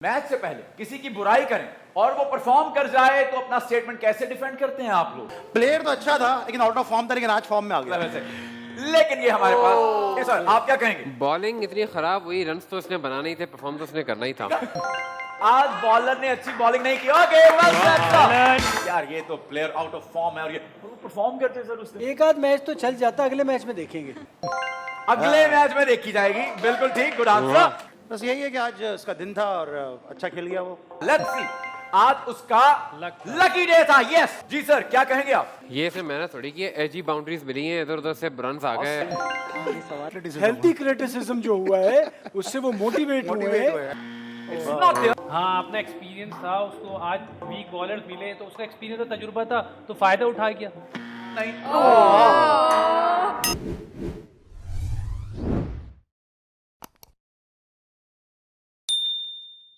Match से पहले किसी की बुराई करें और वो परफॉर्म कर जाए तो अपना स्टेटमेंट कैसे डिफेंड करते हैं आप लोग? प्लेयर तो अच्छा था लेकिन आउट ऑफ फॉर्म था, लेकिन आज फॉर्म में आ गया। वैसे लेकिन ये हमारे पास ये सर आप क्या कहेंगे? बॉलिंग इतनी खराब हुई, रन्स तो उसने बनाना ही थे, परफॉर्म तो उसने करना ही था। आज बॉलर ने अच्छी बॉलिंग नहीं की। ओके यार ये तो प्लेयर आउट ऑफ फॉर्म है और ये परफॉर्म करते सर उसने। एक आध मैच तो चल जाता, अगले मैच में देखेंगे। अगले मैच में देखी जाएगी। बिल्कुल ठीक, गुड आंसर। बस यही है कि आज उसका दिन था और अच्छा खेल गया वो। लेट्स सी, आज उसका लकी डे था। यस जी सर, क्या कहेंगे आप? ये सिर्फ मैंने थोड़ी की एजी बाउंड्रीज मिली हैं, इधर उधर से रन्स आ गए। हेल्थी क्रिटिसिज्म जो हुआ है उससे वो मोटिवेट हुए हैं। It's not there. हाँ, अपना एक्सपीरियंस था उसको, आज वीक बॉलर्स मिले तो उसका एक्सपीरियंस और तजुर्बा था तो फायदा उठा गया। नहीं